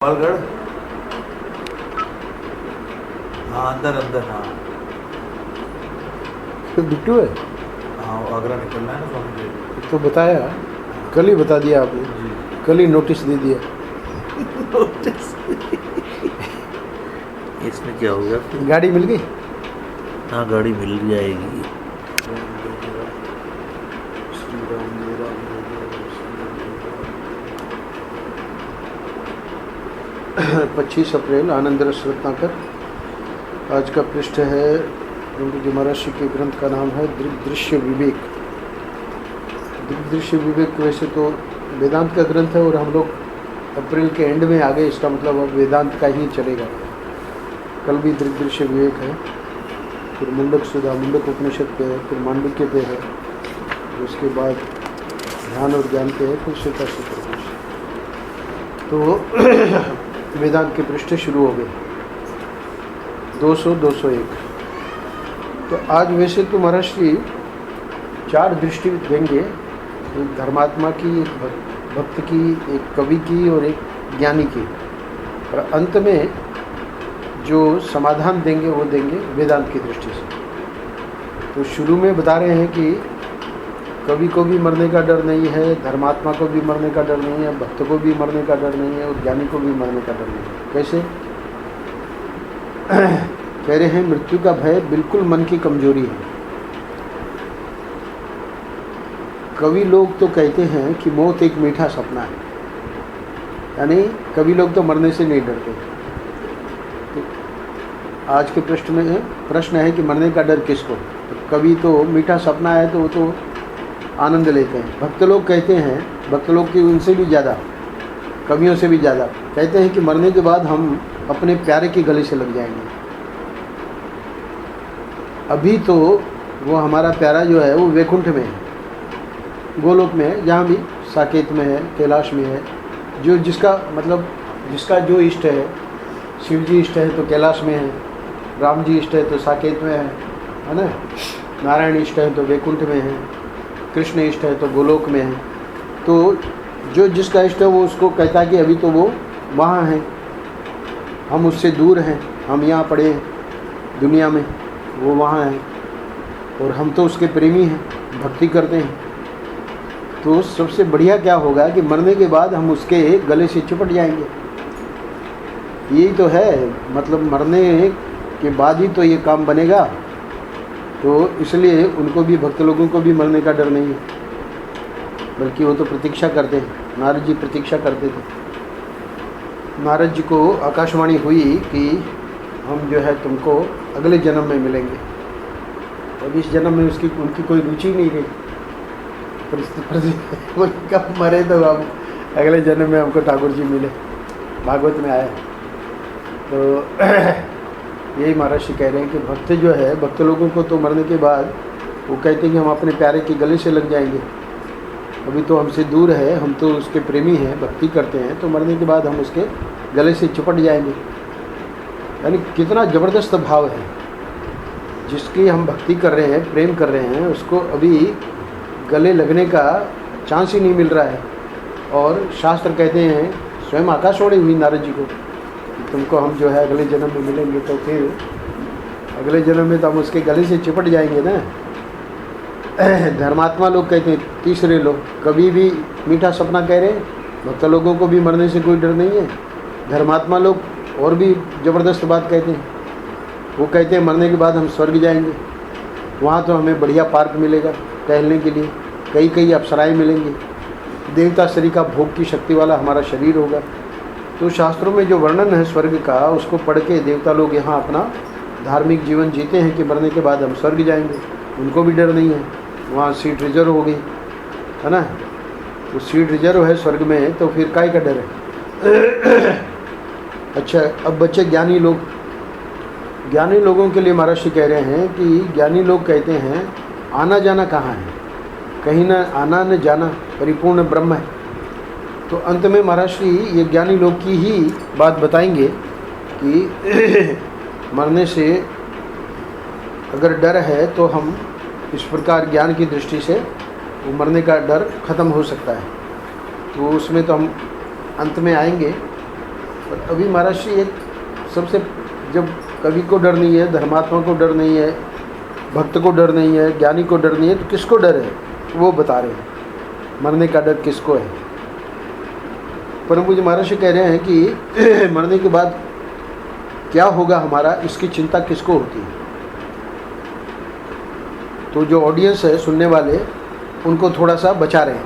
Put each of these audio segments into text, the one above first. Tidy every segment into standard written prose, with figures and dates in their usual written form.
पालगढ़। हाँ अंदर अंदर। हाँ तो बिट्टू है। हाँ वो आगरा निकलना है ना स्वामी जी। तो बताया, कल ही बता दिया आपने, जी कल ही नोटिस दे दिया। इसमें क्या होगा फिर? गाड़ी मिल गई। हाँ गाड़ी मिल जाएगी। 25 अप्रैल आनंद रस रत्नाकर। आज का पृष्ठ है पंडित जी महाराज के ग्रंथ का नाम है दृग्दृश्य विवेक। दृग्दृश्य विवेक वैसे तो वेदांत का ग्रंथ है और हम लोग अप्रैल के एंड में आ गए, इसका मतलब अब वेदांत का ही चलेगा। कल भी दृग्दृश्य विवेक है, फिर मुंडक सुधा मुंडक उपनिषद पे है, फिर मांडुक्य पे है, उसके बाद ध्यान और ज्ञान पे है, फिर श्वेता सूत्र पे। तो वेदांत के पृष्ठ शुरू हो गए 200-201। तो आज वैसे तो महाराज श्री 4 दृष्टि देंगे, एक धर्मात्मा की, एक भक्त की, एक कवि की और एक ज्ञानी की, और अंत में जो समाधान देंगे वो देंगे वेदांत की दृष्टि से। तो शुरू में बता रहे हैं कि कवि को भी मरने का डर नहीं है, धर्मात्मा को भी मरने का डर नहीं है, भक्त को भी मरने का डर नहीं है और ज्ञानी को भी मरने का डर नहीं है। कैसे? कह रहे हैं मृत्यु का भय बिल्कुल मन की कमजोरी है। कवि लोग तो कहते हैं कि मौत एक मीठा सपना है, यानी कवि लोग तो मरने से नहीं डरते। तो आज के पृष्ठ में प्रश्न है कि मरने का डर किसको? तो कवि तो मीठा सपना है तो वो तो आनंद लेते हैं। भक्त लोग कहते हैं, भक्त लोग की उनसे भी ज़्यादा, कवियों से भी ज़्यादा कहते हैं कि मरने के बाद हम अपने प्यारे के गले से लग जाएंगे। अभी तो वो हमारा प्यारा जो है वो वैकुंठ में है, गोलोक में है, जहाँ भी साकेत में है, कैलाश में है। जो जिसका मतलब जिसका जो इष्ट है, शिव जी इष्ट है तो कैलाश में है, राम जी इष्ट है तो साकेत में है ना, नारायण इष्ट है तो वैकुंठ में है, कृष्ण इष्ट है तो गोलोक में है। तो जो जिसका इष्ट है वो उसको कहता है कि अभी तो वो वहाँ है, हम उससे दूर हैं, हम यहाँ पड़े हैं दुनिया में, वो वहाँ है और हम तो उसके प्रेमी हैं, भक्ति करते हैं। तो सबसे बढ़िया क्या होगा कि मरने के बाद हम उसके गले से चिपट जाएंगे। यही तो है, मतलब मरने के बाद ही तो ये काम बनेगा। तो इसलिए उनको भी, भक्त लोगों को भी मरने का डर नहीं है, बल्कि वो तो प्रतीक्षा करते हैं। नारद जी प्रतीक्षा करते थे। नारद जी को आकाशवाणी हुई कि हम जो है तुमको अगले जन्म में मिलेंगे। अब इस जन्म में उनकी कोई रुचि नहीं रही। वो कब मरे तो हम अगले जन्म में हमको ठाकुर जी मिले, भागवत में आया। तो यही महाराज जी कह रहे हैं कि भक्त जो है, भक्त लोगों को तो मरने के बाद वो कहते हैं कि हम अपने प्यारे के गले से लग जाएंगे। अभी तो हमसे दूर है, हम तो उसके प्रेमी हैं, भक्ति करते हैं, तो मरने के बाद हम उसके गले से चिपट जाएंगे। यानी कितना ज़बरदस्त भाव है। जिसकी हम भक्ति कर रहे हैं, प्रेम कर रहे हैं, उसको अभी गले लगने का चांस ही नहीं मिल रहा है। और शास्त्र कहते हैं, स्वयं आकाशवाणी हुई नारद जी को, तुमको हम जो है अगले जन्म में मिलेंगे। तो फिर अगले जन्म में तो हम उसके गले से चिपट जाएंगे ना। धर्मात्मा लोग कहते हैं, तीसरे लोग, कभी भी मीठा सपना कह रहे हैं, भक्त लोगों को भी मरने से कोई डर नहीं है। धर्मात्मा लोग और भी ज़बरदस्त बात कहते हैं, वो कहते हैं मरने के बाद हम स्वर्ग जाएंगे, वहाँ तो हमें बढ़िया पार्क मिलेगा टहलने के लिए, कई कई अप्सराएँ मिलेंगी, देवता शरीर का भोग की शक्ति वाला हमारा शरीर होगा। तो शास्त्रों में जो वर्णन है स्वर्ग का, उसको पढ़ के देवता लोग यहाँ अपना धार्मिक जीवन जीते हैं कि मरने के बाद हम स्वर्ग जाएंगे। उनको भी डर नहीं है, वहाँ सीट रिजर्व हो गई है ना। तो सीट रिजर्व है स्वर्ग में, तो फिर काय का डर है। अच्छा, अब बच्चे ज्ञानी लोग। ज्ञानी लोगों के लिए महाराज जी कह रहे हैं कि ज्ञानी लोग कहते हैं आना जाना कहाँ है, कहीं ना आना न जाना, परिपूर्ण ब्रह्म है। तो अंत में महाराज जी ये ज्ञानी लोग की ही बात बताएंगे कि मरने से अगर डर है तो हम इस प्रकार ज्ञान की दृष्टि से वो मरने का डर खत्म हो सकता है। तो उसमें तो हम अंत में आएंगे। पर अभी महाराज जी एक सबसे, जब कवि को डर नहीं है, धर्मात्मा को डर नहीं है, भक्त को डर नहीं है, ज्ञानी को डर नहीं है, तो किसको डर है वो बता रहे हैं। मरने का डर किसको है? परम पूज्य महाराज जी कह रहे हैं कि मरने के बाद क्या होगा हमारा, इसकी चिंता किसको होती है? तो जो ऑडियंस है, सुनने वाले, उनको थोड़ा सा बचा रहे हैं।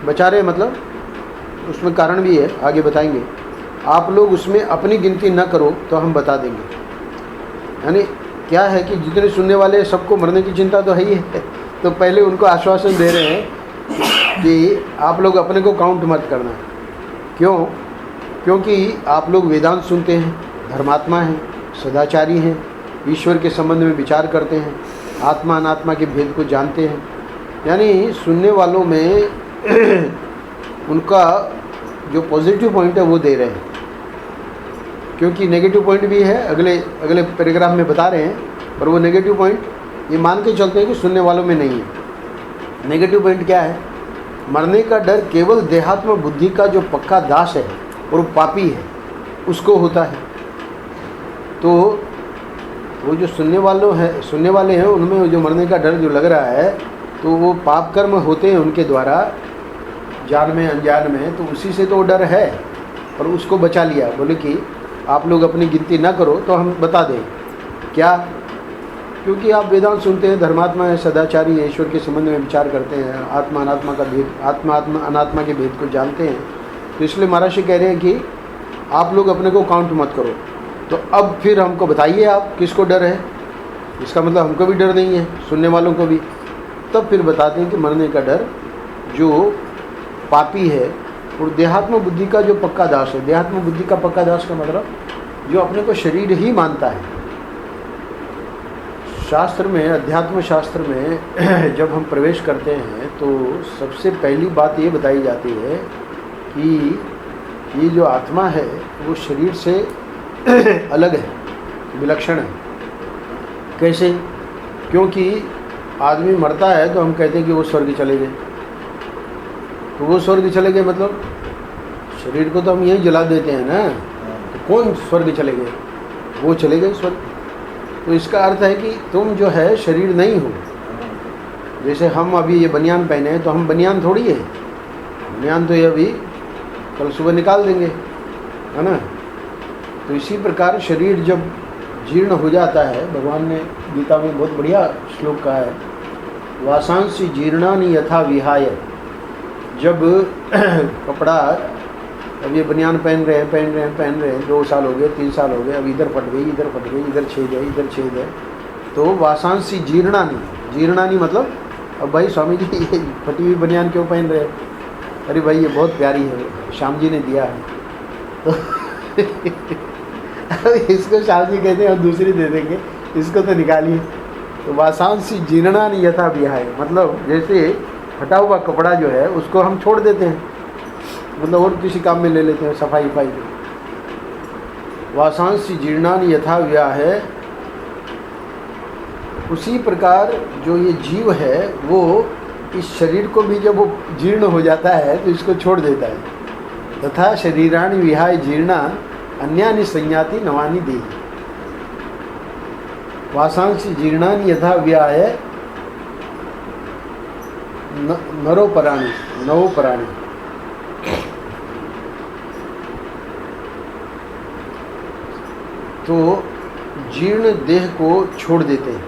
बचा रहे मतलब उसमें कारण भी है, आगे बताएंगे। आप लोग उसमें अपनी गिनती न करो तो हम बता देंगे। यानी क्या है कि जितने सुनने वाले सबको मरने की चिंता तो है ही है, तो पहले उनको आश्वासन दे रहे हैं कि आप लोग अपने को काउंट मत करना। क्यों? क्योंकि आप लोग वेदांत सुनते हैं, धर्मात्मा हैं, सदाचारी हैं, ईश्वर के संबंध में विचार करते हैं, आत्मा अनात्मा के भेद को जानते हैं। यानी सुनने वालों में उनका जो पॉजिटिव पॉइंट है वो दे रहे हैं, क्योंकि नेगेटिव पॉइंट भी है, अगले पैराग्राफ में बता रहे हैं, पर वो नेगेटिव पॉइंट ये मान के चलते हैं कि सुनने वालों में नहीं है। नेगेटिव पॉइंट क्या है? मरने का डर केवल देहात्म बुद्धि का जो पक्का दास है और पापी है उसको होता है। तो वो जो सुनने वाले हैं उनमें जो मरने का डर जो लग रहा है, तो वो पाप कर्म होते हैं उनके द्वारा, जान में अनजान में, तो उसी से तो डर है। और उसको बचा लिया, बोले कि आप लोग अपनी गिनती ना करो तो हम बता दें। क्या? क्योंकि आप वेदांत सुनते हैं, धर्मात्मा है, सदाचारी है, ईश्वर के संबंध में विचार करते हैं, आत्मा अनात्मा का भेद, आत्मा अनात्मा के भेद को जानते हैं। तो इसलिए महाराज जी कह रहे हैं कि आप लोग अपने को काउंट मत करो। तो अब फिर हमको बताइए आप किसको डर है? इसका मतलब हमको भी डर नहीं है, सुनने वालों को भी। तब फिर बताते हैं कि मरने का डर जो पापी है और देहात्म बुद्धि का जो पक्का दास है। देहात्म बुद्धि का पक्का दास का मतलब जो अपने को शरीर ही मानता है। शास्त्र में, अध्यात्म शास्त्र में जब हम प्रवेश करते हैं तो सबसे पहली बात ये बताई जाती है कि ये जो आत्मा है वो शरीर से अलग है, विलक्षण है। कैसे? क्योंकि आदमी मरता है तो हम कहते हैं कि वो स्वर्ग चले गए। तो वो स्वर्ग चले गए मतलब शरीर को तो हम यहीं जला देते हैं ना, तो कौन स्वर्ग चले गए? वो चले गए स्वर्ग। तो इसका अर्थ है कि तुम जो है शरीर नहीं हो। जैसे हम अभी ये बनियान पहने हैं तो हम बनियान थोड़ी है, बनियान तो ये अभी कल सुबह निकाल देंगे, है ना। तो इसी प्रकार शरीर जब जीर्ण हो जाता है, भगवान ने गीता में बहुत बढ़िया श्लोक कहा है, वासांसी जीर्णानि यथा विहाय। जब कपड़ा, अब ये बनियान पहन रहे हैं 2 साल हो गए, 3 साल हो गए, अब इधर फट गई, इधर छेद है, तो वासांसी जीर्णानि मतलब अब भाई स्वामी जी ये फटी हुई बनियान क्यों पहन रहे हैं? अरे भाई ये बहुत प्यारी है, श्याम जी ने दिया है। तो इसको श्याम जी कहते हैं और दूसरी दे देंगे, इसको तो निकालिए। तो वासांसी जीर्णानि यथा विहाय मतलब जैसे फटा हुआ कपड़ा जो है उसको हम छोड़ देते हैं, मतलब और किसी काम में ले लेते हैं, सफाई में। वासांसी जीर्णानि यथा विहाय, उसी प्रकार जो ये जीव है वो इस शरीर को भी जब वो जीर्ण हो जाता है तो इसको छोड़ देता है। तथा शरीराणि विहाय जीर्णा अन्यानि संयाति नवानि देहि। वासांसी जीर्णानि यथा विहाय नवोपराणि। तो जीर्ण देह को छोड़ देते हैं।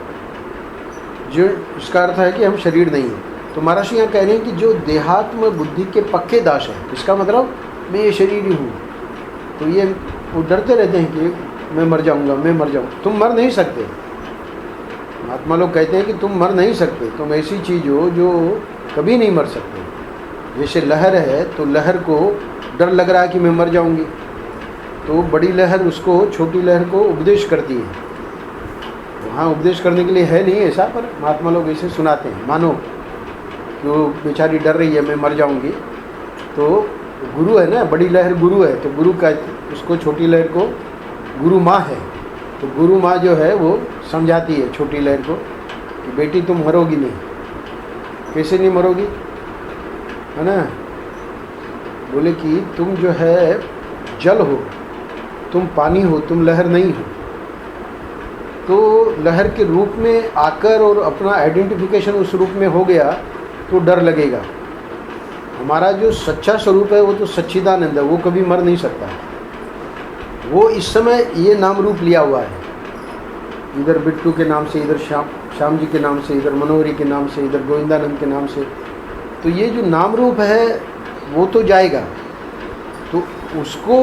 जीर्ण, इसका अर्थ है कि हम शरीर नहीं हैं। तो महाराज यहाँ कह रहे हैं कि जो देहात्म बुद्धि के पक्के दास है, इसका मतलब मैं ये शरीर ही हूँ, तो ये वो डरते रहते हैं कि मैं मर जाऊँगा। तुम मर नहीं सकते। महात्मा लोग कहते हैं कि तुम मर नहीं सकते, तुम ऐसी चीज़ हो जो कभी नहीं मर सकते। जैसे लहर है, तो लहर को डर लग रहा है कि मैं मर जाऊँगी, तो बड़ी लहर उसको, छोटी लहर को उपदेश करती है। वहाँ उपदेश करने के लिए है नहीं ऐसा, पर महात्मा लोग ऐसे सुनाते हैं। मानो कि वो बेचारी डर रही है मैं मर जाऊँगी, तो गुरु है ना, बड़ी लहर गुरु है, तो गुरु का उसको छोटी लहर को गुरु माँ है, तो गुरु माँ जो है वो समझाती है छोटी लहर को कि बेटी तुम मरोगी नहीं। कैसे नहीं मरोगी, है ना। बोले कि तुम जो है जल हो, तुम पानी हो, तुम लहर नहीं हो। तो लहर के रूप में आकर और अपना आइडेंटिफिकेशन उस रूप में हो गया तो डर लगेगा। हमारा जो सच्चा स्वरूप है वो तो सच्चिदानंद है, वो कभी मर नहीं सकता है। वो इस समय ये नाम रूप लिया हुआ है, इधर बिट्टू के नाम से, इधर श्याम जी के नाम से, इधर मनोहरी के नाम से, इधर गोविंदानंद के नाम से। तो ये जो नाम रूप है वो तो जाएगा, तो उसको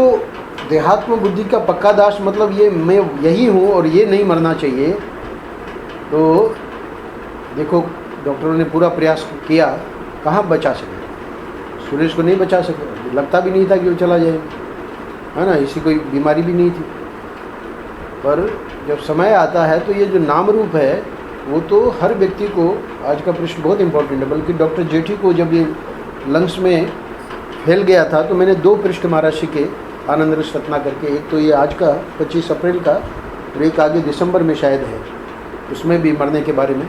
देहात्म बुद्धि का पक्का दास मतलब ये मैं यही हूँ और ये नहीं मरना चाहिए। तो देखो डॉक्टरों ने पूरा प्रयास किया, कहाँ बचा सके, सुरेश को नहीं बचा सके, लगता भी नहीं था कि वो चला जाएगा, है ना, इसी कोई बीमारी भी नहीं थी। पर जब समय आता है तो ये जो नाम रूप है वो तो हर व्यक्ति को, आज का प्रश्न बहुत इम्पोर्टेंट है, बल्कि डॉक्टर जेठी को जब ये लंग्स में फैल गया था तो मैंने 2 पृष्ठ महाराष्ट्र के आनंद रस रत्ना करके, एक तो ये आज का 25 अप्रैल का और एक आगे दिसंबर में शायद है, उसमें भी मरने के बारे में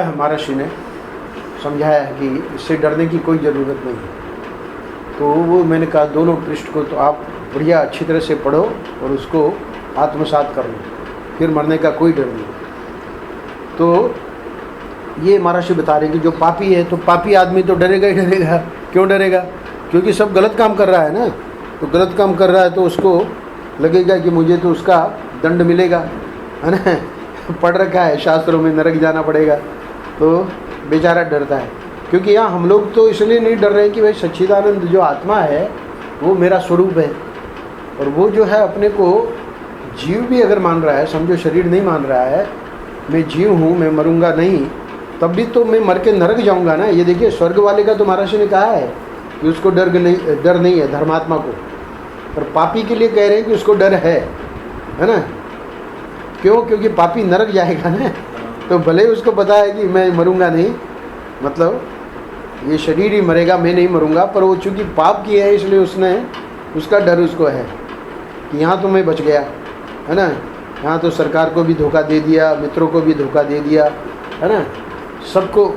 महाराष्ट्र ने समझाया है कि इससे डरने की कोई ज़रूरत नहीं है। तो वो मैंने कहा दोनों पृष्ठ को तो आप बढ़िया अच्छी तरह से पढ़ो और उसको आत्मसात कर लो, फिर मरने का कोई डर नहीं। तो ये महाराष्ट्र बता रहे हैं कि जो पापी है, तो पापी आदमी तो डरेगा ही डरेगा। क्यों डरेगा? क्योंकि सब गलत काम कर रहा है ना, तो गलत काम कर रहा है तो उसको लगेगा कि मुझे तो उसका दंड मिलेगा, है ना। पढ़ रखा है शास्त्रों में नरक जाना पड़ेगा, तो बेचारा डरता है। क्योंकि यहाँ हम लोग तो इसलिए नहीं डर रहे हैं कि भाई सच्चिदानंद जो आत्मा है वो मेरा स्वरूप है, और वो जो है अपने को जीव भी अगर मान रहा है, समझो शरीर नहीं मान रहा है, मैं जीव हूँ, मैं मरूंगा नहीं, तब भी तो मैं मर के नरक जाऊंगा ना। ये देखिए स्वर्ग वाले का तो महाराज ने कहा है कि उसको डर नहीं है, धर्मात्मा को, पर पापी के लिए कह रहे हैं कि उसको डर है ना। क्यों? क्योंकि पापी नरक जाएगा ना, तो भले ही उसको पता है कि मैं मरूंगा नहीं, मतलब ये शरीर ही मरेगा, मैं नहीं मरूंगा, पर वो चूँकि पाप किया है इसलिए उसने, उसका डर उसको है कि यहाँ तो मैं बच गया, है ना, यहाँ तो सरकार को भी धोखा दे दिया, मित्रों को भी धोखा दे दिया, है ना, सबको,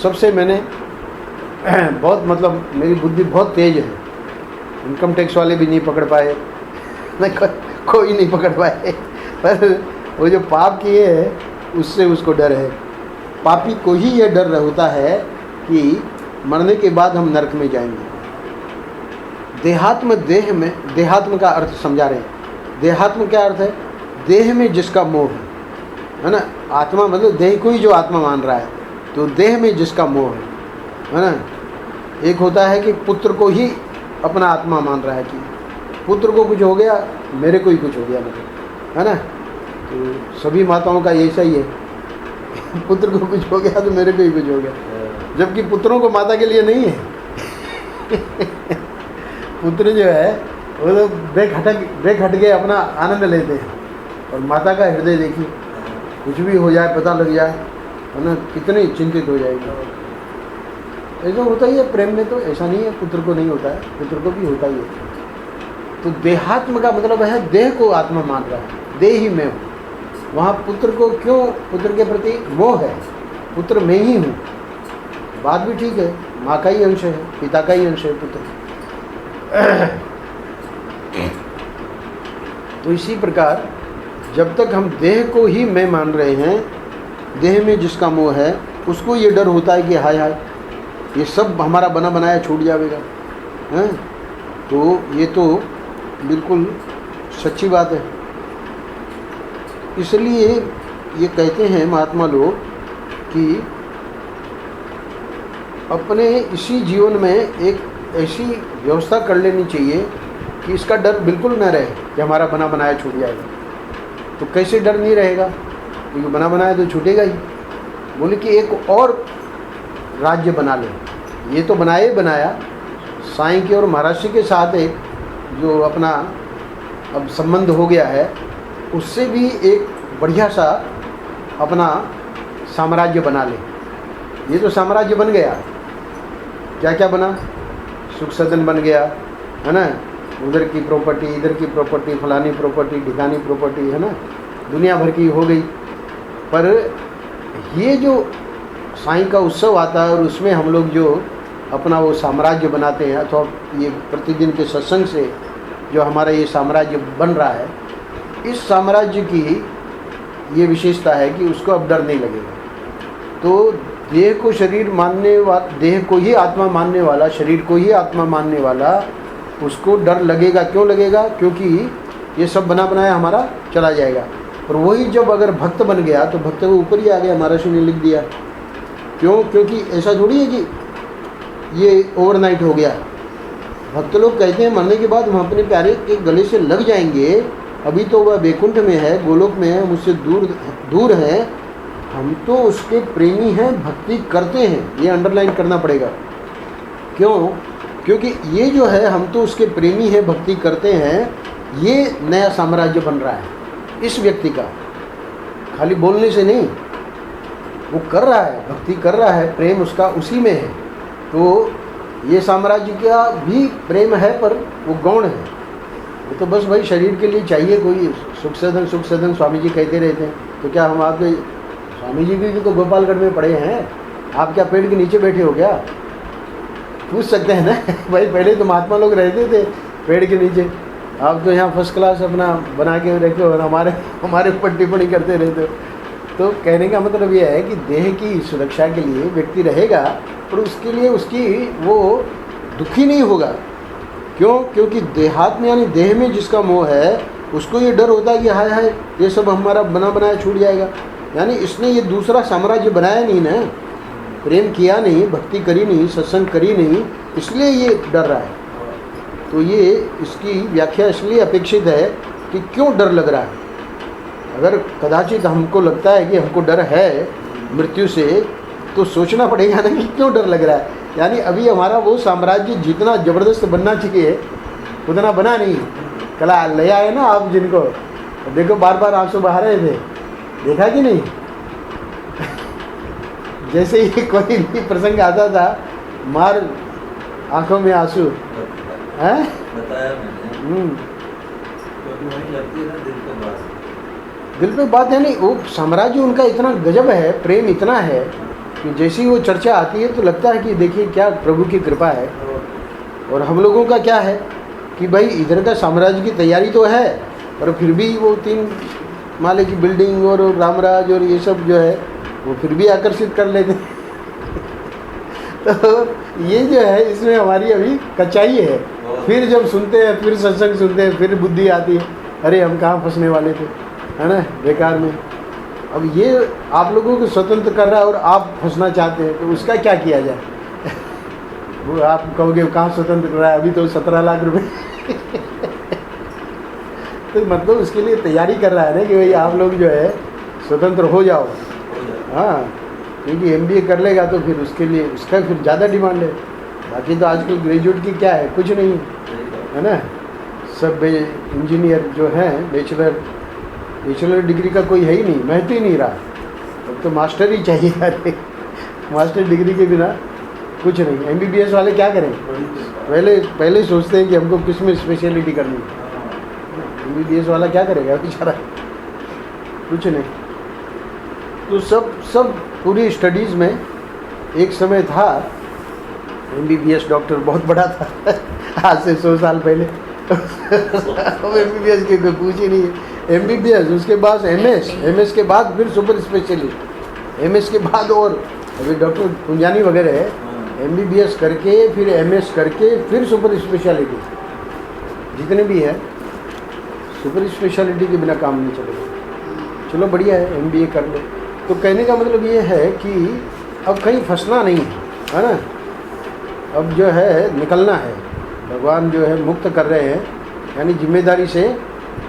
सबसे मैंने बहुत, मतलब मेरी बुद्धि बहुत तेज है, इनकम टैक्स वाले भी नहीं पकड़ पाए, कोई नहीं पकड़ पाए, पर वो जो पाप किए हैं उससे उसको डर है। पापी को ही यह डर होता है कि मरने के बाद हम नरक में जाएंगे। देहात्म, देह में, देहात्म का अर्थ समझा रहे हैं। देहात्म क्या अर्थ है? देह में जिसका मोह है ना। आत्मा मतलब देह को ही जो आत्मा मान रहा है, तो देह में जिसका मोह है ना। एक होता है कि पुत्र को ही अपना आत्मा मान रहा है कि पुत्र को कुछ हो गया, मेरे को ही कुछ हो गया, मतलब, है ना। तो सभी माताओं का ऐसा ही है, पुत्र को कुछ हो गया तो मेरे को ही कुछ हो गया, जबकि पुत्रों को माता के लिए नहीं है। पुत्र जो है वो तो ब्रेक हट के अपना आनंद लेते हैं, और माता का हृदय देखिए, कुछ भी हो जाए, पता लग जाए, है ना, कितनी चिंतित हो जाएगी। ऐसा होता ही है प्रेम में, तो ऐसा नहीं है पुत्र को नहीं होता है, पुत्र को भी होता ही है। तो देहात्म का मतलब है देह को आत्मा मान रहा है, देह ही मैं हूँ। वहाँ पुत्र को क्यों, पुत्र के प्रति मोह है, पुत्र मैं ही हूँ, बात भी ठीक है, माँ का ही अंश है, पिता का ही अंश है पुत्र। तो इसी प्रकार जब तक हम देह को ही मैं मान रहे हैं, देह में जिसका मोह है, उसको ये डर होता है कि हाय हाय ये सब हमारा बना बनाया छूट जाएगा, हैं। तो ये तो बिल्कुल सच्ची बात है। इसलिए ये कहते हैं महात्मा लोग कि अपने इसी जीवन में एक ऐसी व्यवस्था कर लेनी चाहिए कि इसका डर बिल्कुल न रहे कि हमारा बना बनाया छूट जाएगा। तो कैसे डर नहीं रहेगा? क्योंकि बना बनाया तो छूटेगा ही। बोले कि एक और राज्य बना ले। ये तो बनाया साईं के और महाराष्ट्र के साथ एक जो अपना अब संबंध हो गया है, उससे भी एक बढ़िया सा अपना साम्राज्य बना ले। ये तो साम्राज्य बन गया, क्या क्या बना, सुख सदन बन गया, है ना, उधर की प्रॉपर्टी, इधर की प्रॉपर्टी, फलानी प्रॉपर्टी, ढिकानी प्रॉपर्टी, है ना, दुनिया भर की हो गई। पर ये जो साईं का उत्सव आता है और उसमें हम लोग जो अपना वो साम्राज्य बनाते हैं, अथवा ये प्रतिदिन के सत्संग से जो हमारा ये साम्राज्य बन रहा है, इस साम्राज्य की ये विशेषता है कि उसको अब डर नहीं लगेगा। तो देह को शरीर मानने वाला, देह को ही आत्मा मानने वाला, शरीर को ही आत्मा मानने वाला, उसको डर लगेगा। क्यों लगेगा? क्योंकि ये सब बना बनाया हमारा चला जाएगा। और वही जब अगर भक्त बन गया तो भक्त वो ऊपर ही आ गया, महाराज ने लिख दिया। क्यों? क्योंकि ऐसा थोड़ी है कि ये ओवरनाइट हो गया। भक्त लोग कहते हैं मरने के बाद हम अपने प्यारे के गले से लग जाएंगे, अभी तो वह वैकुंठ में है, गोलोक में है, मुझसे दूर है, हम तो उसके प्रेमी हैं, भक्ति करते हैं। ये अंडरलाइन करना पड़ेगा। क्यों? क्योंकि ये जो है हम तो उसके प्रेमी हैं, भक्ति करते हैं, ये नया साम्राज्य बन रहा है इस व्यक्ति का, खाली बोलने से नहीं, वो कर रहा है, भक्ति कर रहा है, प्रेम उसका उसी में है। तो ये साम्राज्य का भी प्रेम है, पर वो गौण है। वो तो बस भाई शरीर के लिए चाहिए कोई सुख सदन स्वामी जी कहते रहते हैं। तो क्या हम आपके स्वामी जी भी तो गोपालगढ़ में पढ़े हैं? आप क्या पेड़ के नीचे बैठे हो क्या? पूछ सकते हैं ना भाई, पहले तो महात्मा लोग रहते थे पेड़ के नीचे, आप तो यहाँ फर्स्ट क्लास अपना बना के रखे हो और हमारे ऊपर टिप्पणी करते रहते हो। तो कहने का मतलब ये है कि देह की सुरक्षा के लिए व्यक्ति रहेगा, पर उसके लिए उसकी वो दुखी नहीं होगा। क्यों? क्योंकि देहात्म यानी देह में जिसका मोह है, उसको ये डर होता है कि हाय हाय ये सब हमारा बना बनाया छूट जाएगा। यानी इसने ये दूसरा साम्राज्य बनाया नहीं ना, प्रेम किया नहीं, भक्ति करी नहीं, सत्संग करी नहीं, इसलिए ये डर रहा है। तो ये इसकी व्याख्या इसलिए अपेक्षित है कि क्यों डर लग रहा है। अगर कदाचित हमको लगता है कि हमको डर है मृत्यु से, तो सोचना पड़ेगा ना कि क्यों डर लग रहा है। यानी अभी हमारा वो साम्राज्य जितना ज़बरदस्त बनना चाहिए उतना बना नहीं। कला ले आए ना आप जिनको, देखो बार बार आंसू बहा रहे थे, देखा कि नहीं जैसे ही कोई भी प्रसंग आता था, मार आंखों में आंसू है, बताया मैंने। क्योंकि वही लगती है ना दिल पे बात है। नहीं, वो साम्राज्य उनका इतना गजब है, प्रेम इतना है कि जैसी वो चर्चा आती है तो लगता है कि देखिए क्या प्रभु की कृपा है। और हम लोगों का क्या है कि भाई इधर का साम्राज्य की तैयारी तो है, पर फिर भी वो 3 माले की बिल्डिंग और रामराज और ये सब जो है वो फिर भी आकर्षित कर लेते हैं तो ये जो है इसमें हमारी अभी कच्चाई है। फिर जब सुनते हैं, फिर सत्संग सुनते हैं, फिर बुद्धि आती है, अरे हम कहाँ फंसने वाले थे, है ना, बेकार में। अब ये आप लोगों को स्वतंत्र कर रहा है और आप फंसना चाहते हैं, तो उसका क्या किया जाए वो आप कहोगे कहाँ स्वतंत्र कर रहा है, अभी तो 17 लाख रुपए तो मतलब उसके लिए तैयारी कर रहा है ना कि भाई आप लोग जो है स्वतंत्र हो जाओ। हाँ, क्योंकि MBA कर लेगा तो फिर उसके लिए उसका फिर ज़्यादा डिमांड है। बाकी तो आजकल ग्रेजुएट की क्या है, कुछ नहीं है ना। सब इंजीनियर जो हैं बैचलर डिग्री का कोई है ही नहीं, महत्व ही नहीं रहा। अब तो मास्टर ही चाहिए। अरे मास्टर डिग्री के बिना कुछ नहीं। MBBS वाले क्या करें, पहले सोचते हैं कि हमको किस में स्पेशलिटी करनी है। MBBS वाला क्या करेगा बेचारा, कुछ नहीं। तो सब पूरी स्टडीज़ में एक समय था MBBS डॉक्टर बहुत बड़ा था आज से 100 साल पहले MBBS की कोई पूछ ही नहीं है। MBBS उसके बाद MS के बाद फिर सुपर स्पेशलिस्ट, MS के बाद और अभी डॉक्टर कुंजानी वगैरह है, MBBS करके फिर MS करके फिर सुपर स्पेशलिटी, जितने भी है सुपर स्पेशलिटी के बिना काम नहीं चलेगा। चलो बढ़िया है, MBA कर लो। तो कहने का मतलब ये है कि अब कहीं फंसना नहीं है ना, अब जो है निकलना है। भगवान जो है मुक्त कर रहे हैं, यानी जिम्मेदारी से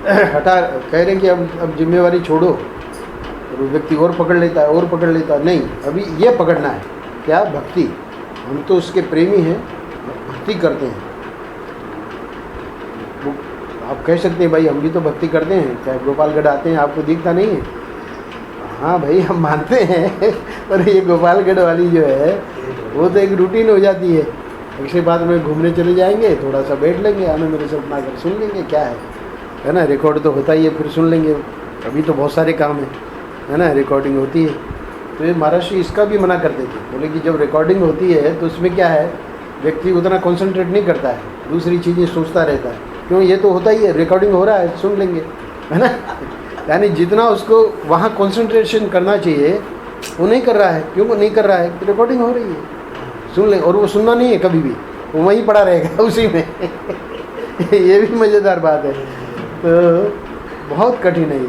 हटा, कह रहे हैं कि अब जिम्मेवारी छोड़ो। और व्यक्ति और पकड़ लेता है, नहीं, अभी ये पकड़ना है क्या, भक्ति। हम तो उसके प्रेमी हैं, भक्ति करते हैं। वो आप कह सकते हैं भाई हम भी तो भक्ति करते हैं, चाहे गोपालगढ़ आते हैं, आपको दिखता नहीं है। हाँ भाई हम मानते हैं, पर ये गोपालगढ़ वाली जो है वो तो एक रूटीन हो जाती है। इसके बाद में घूमने चले जाएंगे, थोड़ा सा बैठ लेंगे, आनंद रस अपना कर सुन लेंगे, क्या है ना, रिकॉर्ड तो होता ही है, फिर सुन लेंगे। अभी तो बहुत सारे काम है ना, रिकॉर्डिंग होती है। तो ये महाराज जी इसका भी मना करते थे, बोले कि जब रिकॉर्डिंग होती है तो उसमें क्या है व्यक्ति उतना कंसंट्रेट नहीं करता है, दूसरी चीज़ें सोचता रहता है। क्यों, ये तो होता ही है, रिकॉर्डिंग हो रहा है, सुन लेंगे, है ना। यानी जितना उसको वहाँ कंसंट्रेशन करना चाहिए वो नहीं कर रहा है। क्यों नहीं कर रहा है? रिकॉर्डिंग हो रही है, सुन लें। और वो सुनना नहीं है कभी भी, वो वहीं पड़ा रहेगा उसी में। ये भी मज़ेदार बात है। तो बहुत कठिन है ये।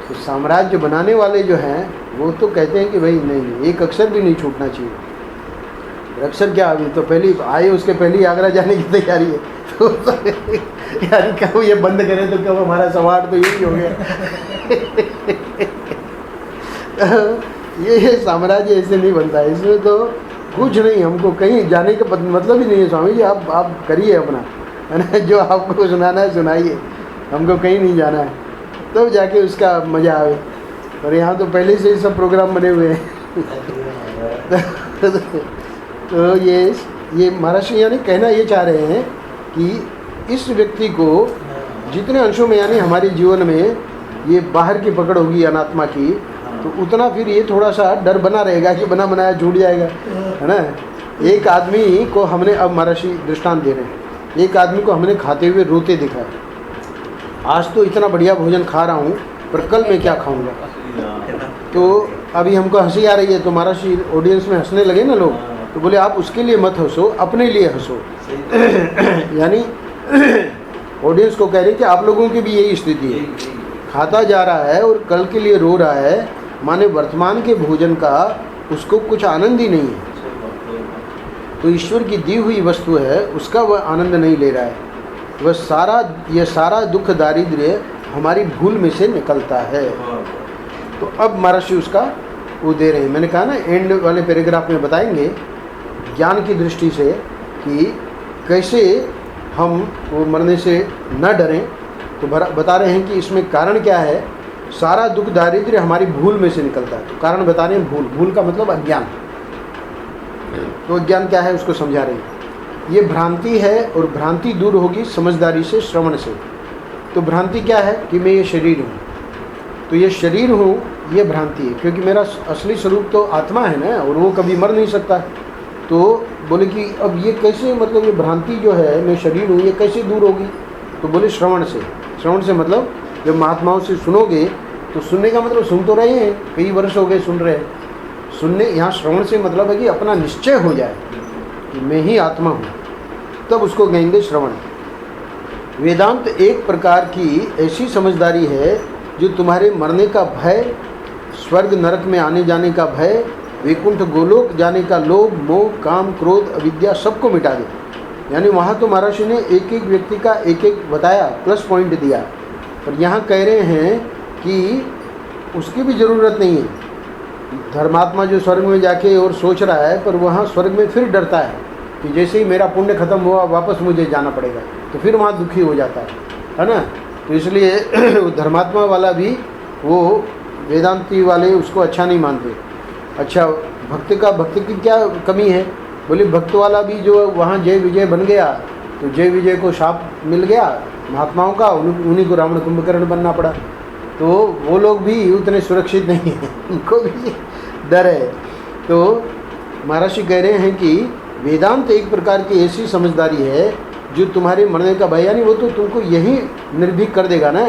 तो साम्राज्य बनाने वाले जो हैं वो तो कहते हैं कि भाई नहीं, एक अक्षर भी नहीं छूटना चाहिए। अक्षर क्या, अभी तो पहली आए, उसके पहले ही आगरा जाने की तैयारी है। तो यार कब ये बंद करें तो कब हमारा सवार तो यही हो गया। ये साम्राज्य ऐसे नहीं बनता है, इसमें तो कुछ नहीं, हमको कहीं जाने का मतलब ही नहीं है। स्वामी जी आप करिए अपना, है ना, जो आपको सुनाना है सुनाइए, हमको कहीं नहीं जाना है, तब जाके उसका मज़ा आवे। और यहाँ तो पहले से ही सब प्रोग्राम बने हुए हैं। तो ये महाराज यानी कहना ये चाह रहे हैं कि इस व्यक्ति को जितने अंशों में यानी हमारे जीवन में ये बाहर की पकड़ होगी अनात्मा की, तो उतना फिर ये थोड़ा सा डर बना रहेगा कि बना बनाया छूट जाएगा, है ना। एक आदमी को हमने, अब महर्षि दृष्टांत दे रहे हैं, एक आदमी को हमने खाते हुए रोते देखा है। आज तो इतना बढ़िया भोजन खा रहा हूँ, पर कल मैं क्या खाऊंगा। तो अभी हमको हंसी आ रही है, तो महर्षि ऑडियंस में हंसने लगे ना लोग, तो बोले आप उसके लिए मत हंसो, अपने लिए हंसो। यानी ऑडियंस को कह रहे हैं कि आप लोगों की भी यही स्थिति है, खाता जा रहा है और कल के लिए रो रहा है, माने वर्तमान के भोजन का उसको कुछ आनंद ही नहीं है। तो ईश्वर की दी हुई वस्तु है, उसका वह आनंद नहीं ले रहा है। वह यह सारा दुख दारिद्र्य हमारी भूल में से निकलता है। तो अब महर्षि उसका वो दे रहे हैं। मैंने कहा ना, एंड वाले पैराग्राफ में बताएंगे ज्ञान की दृष्टि से कि कैसे हम वो मरने से न डरें। तो बता रहे हैं कि इसमें कारण क्या है। सारा दुख दारिद्र्य हमारी भूल में से निकलता है। तो कारण बता रहे हैं, भूल का मतलब अज्ञान। तो अज्ञान क्या है उसको समझा रहे हैं। ये भ्रांति है, और भ्रांति दूर होगी समझदारी से, श्रवण से। तो भ्रांति क्या है कि मैं ये शरीर हूँ, तो ये शरीर हूँ, ये भ्रांति है, क्योंकि मेरा असली स्वरूप तो आत्मा है ना, और वो कभी मर नहीं सकता। तो बोले कि अब ये कैसे, मतलब ये भ्रांति जो है मैं शरीर हूँ, ये कैसे दूर होगी। तो बोले श्रवण से। श्रवण से मतलब जब महात्माओं से सुनोगे, तो सुनने का मतलब सुन तो रहे हैं, कई वर्ष हो गए सुन रहे हैं। सुनने, यहाँ श्रवण से मतलब है कि अपना निश्चय हो जाए कि मैं ही आत्मा हूँ, तब उसको कहेंगे श्रवण। वेदांत एक प्रकार की ऐसी समझदारी है जो तुम्हारे मरने का भय, स्वर्ग नरक में आने जाने का भय, वैकुंठ गोलोक जाने का लोभ, मोह, काम, क्रोध, अविद्या सबको मिटा दे। यानी वहाँ तो महर्षि ने एक एक व्यक्ति का एक एक बताया, प्लस पॉइंट दिया, पर यहाँ कह रहे हैं कि उसकी भी ज़रूरत नहीं है। धर्मात्मा जो स्वर्ग में जाके और सोच रहा है, पर वहाँ स्वर्ग में फिर डरता है कि जैसे ही मेरा पुण्य खत्म हुआ वापस मुझे जाना पड़ेगा, तो फिर वहाँ दुखी हो जाता है ना। तो इसलिए धर्मात्मा वाला भी वो वेदांती वाले उसको अच्छा नहीं मानते। अच्छा, भक्ति की क्या कमी है। बोले भक्त वाला भी जो वहाँ जय विजय बन गया, तो जय विजय को शाप मिल गया महात्माओं का, उन्हीं को रावण कुंभकर्ण बनना पड़ा। तो वो लोग भी उतने सुरक्षित नहीं हैं, उनको भी डर है। तो महर्षि कह रहे हैं कि वेदांत एक प्रकार की ऐसी समझदारी है जो तुम्हारे मरने का भय, यानी वो तो तुमको यही निर्भीक कर देगा ना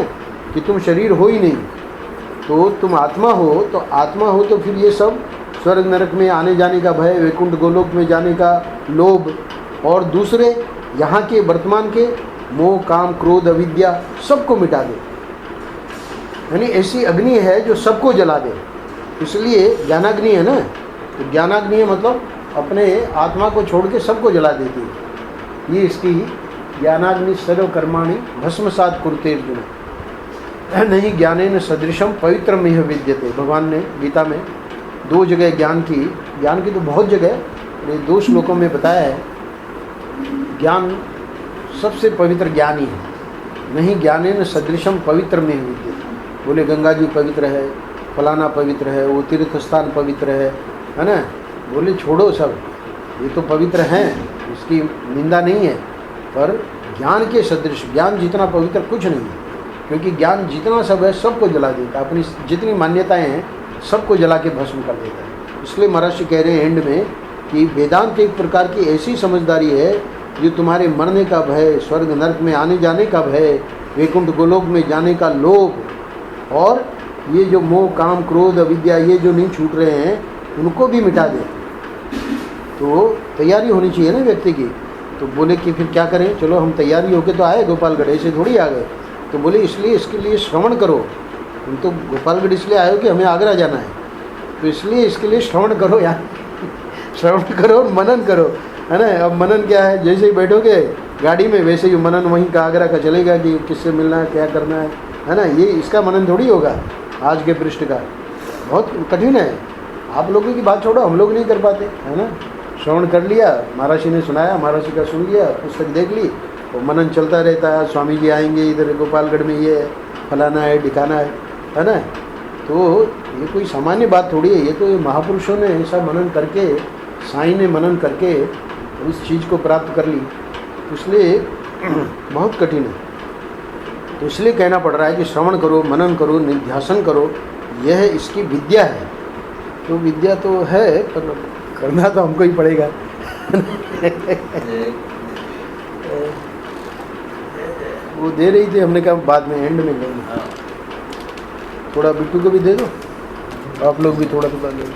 कि तुम शरीर हो ही नहीं, तो तुम आत्मा हो। तो आत्मा हो तो फिर ये सब स्वर्ग नरक में आने जाने का भय, वैकुंठ गोलोक में जाने का लोभ, और दूसरे यहाँ के वर्तमान के मोह, काम, क्रोध, अविद्या सबको मिटा दे। यानी ऐसी अग्नि है जो सबको जला दे। इसलिए ज्ञानाग्नि है ना, तो ज्ञानाग्नि है मतलब अपने आत्मा को छोड़ के सबको जला देती है। ये इसकी ज्ञानाग्नि सर्व कर्माणि भस्मसात कुरुते अर्जुन, नहीं ज्ञानेन सदृशम पवित्रम इह विद्यते। भगवान ने गीता में 2 जगह ज्ञान की तो बहुत जगह, ये 2 श्लोकों में बताया है। ज्ञान सबसे पवित्र ज्ञान ही है, नहीं ज्ञानेन सदृशम पवित्रम इह विद्यते। बोले गंगा जी पवित्र है, फलाना पवित्र है, वो तीर्थ स्थान पवित्र है ना। बोले छोड़ो सब, ये तो पवित्र हैं, इसकी निंदा नहीं है, पर ज्ञान के सदृश, ज्ञान जितना पवित्र कुछ नहीं है, क्योंकि ज्ञान जितना सब है सबको जला देता है, अपनी जितनी मान्यताएं हैं सबको जला के भस्म कर देता है। इसलिए महर्षि कह रहे हैं एंड में कि वेदांत एक प्रकार की ऐसी समझदारी है जो तुम्हारे मरने का भय, स्वर्ग नरक में आने जाने का भय, वैकुंठ गोलोक में जाने का लोभ और ये जो मोह काम क्रोध अविद्या ये जो नहीं छूट रहे हैं उनको भी मिटा दे। तो तैयारी होनी चाहिए ना व्यक्ति की। तो बोले कि फिर क्या करें, चलो हम तैयारी होके तो आए गोपालगढ़, ऐसे थोड़ी आ गए। तो बोले इसलिए इसके लिए श्रवण करो। तुम तो गोपालगढ़ इसलिए आए हो कि हमें आगरा जाना है, तो इसलिए इसके लिए श्रवण करो यार श्रवण करो और मनन करो, है ना। अब मनन क्या है, जैसे ही बैठोगे गाड़ी में वैसे ही मनन वहीं का आगरा का चलेगा कि किससे मिलना है, क्या करना है ना। ये इसका मनन थोड़ी होगा आज के पृष्ठ का, बहुत कठिन है। आप लोगों की बात छोड़ो, हम लोग नहीं कर पाते, है ना। श्रवण कर लिया, महाराज जी ने सुनाया, महाराज जी का सुन लिया, पुस्तक देख ली, तो मनन चलता रहता है। स्वामी जी आएंगे इधर गोपालगढ़ में, ये फलाना है ढिकाना है ना। तो ये कोई सामान्य बात थोड़ी है, ये तो महापुरुषों ने ऐसा मनन करके, साईं ने मनन करके उस चीज़ को प्राप्त कर ली, इसलिए बहुत कठिन है। तो इसलिए कहना पड़ रहा है कि श्रवण करो, मनन करो, निध्यासन करो, यह इसकी विद्या है। तो विद्या तो है पर करना तो हमको ही पड़ेगा वो दे रही थी, हमने कहा बाद में एंड में लेंगे। थोड़ा बिट्टू को भी दे दो, आप लोग भी थोड़ा थोड़ा ले लो।